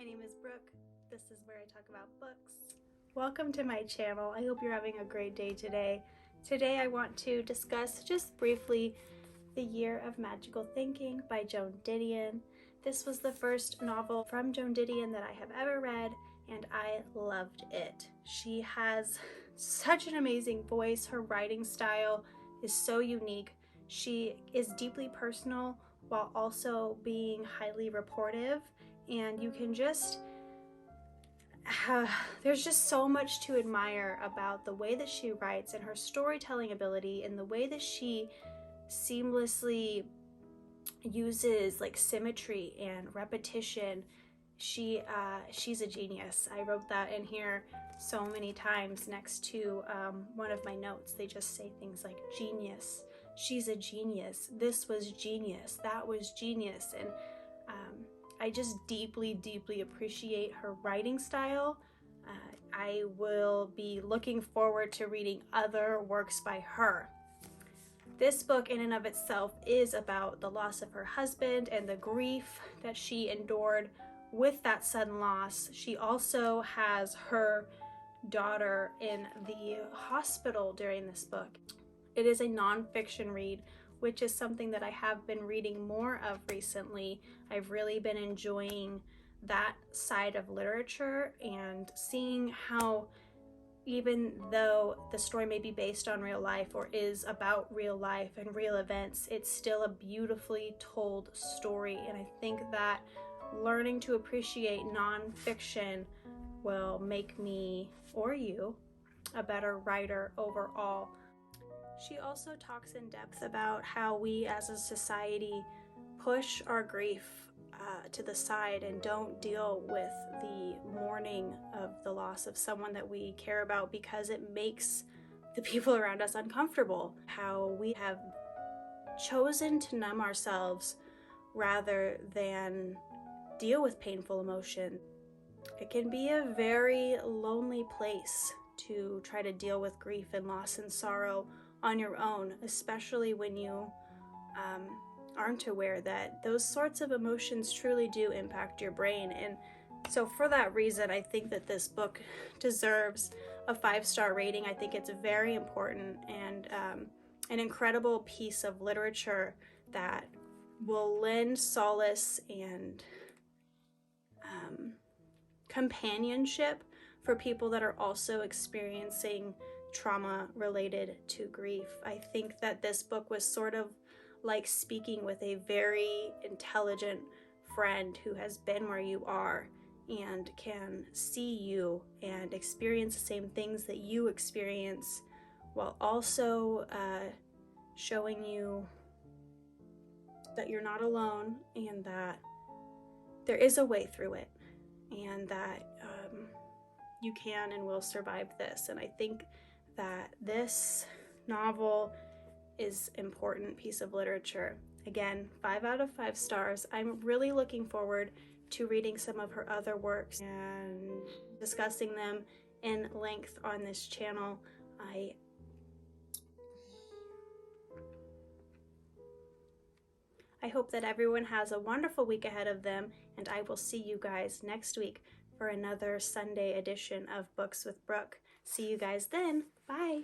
name is Brooke. This is where I talk about books. Welcome to my channel. I hope you're having a great day today. Today I want to discuss just briefly The Year of Magical Thinking by Joan Didion. This was the first novel from Joan Didion that I have ever read, and I loved it. She has such an amazing voice. Her writing style is so unique. She is deeply personal while also being highly reportive, and you can just there's just so much to admire about the way that she writes and her storytelling ability and the way that she seamlessly uses like symmetry and repetition. She's a genius. I wrote that in here so many times next to one of my notes. They just say things like genius. She's a genius. This was genius. That was genius. And I just deeply appreciate her writing style. I will be looking forward to reading other works by her. This book in and of itself is about the loss of her husband and the grief that she endured with that sudden loss. She also has her daughter in the hospital during this book. It is a nonfiction read, which is something that I have been reading more of recently. I've really been enjoying that side of literature and seeing how, even though the story may be based on real life or is about real life and real events, it's still a beautifully told story. And I think that learning to appreciate nonfiction will make me, or you, a better writer overall. She also talks in depth about how we as a society push our grief to the side and don't deal with the mourning of the loss of someone that we care about because it makes the people around us uncomfortable. How we have chosen to numb ourselves rather than deal with painful emotion. It can be a very lonely place to try to deal with grief and loss and sorrow on your own, especially when you aren't aware that those sorts of emotions truly do impact your brain. And so for that reason, I think that this book deserves a 5-star rating. I think it's very important and an incredible piece of literature that will lend solace and companionship for people that are also experiencing trauma related to grief. I think that this book was sort of like speaking with a very intelligent friend who has been where you are and can see you and experience the same things that you experience, while also showing you that you're not alone and that there is a way through it, and that you can and will survive this. And I think that this novel is an important piece of literature. Again, 5 out of 5 stars. I'm really looking forward to reading some of her other works and discussing them in length on this channel. I hope that everyone has a wonderful week ahead of them, and I will see you guys next week for another Sunday edition of Books with Brooke. See you guys then. Bye.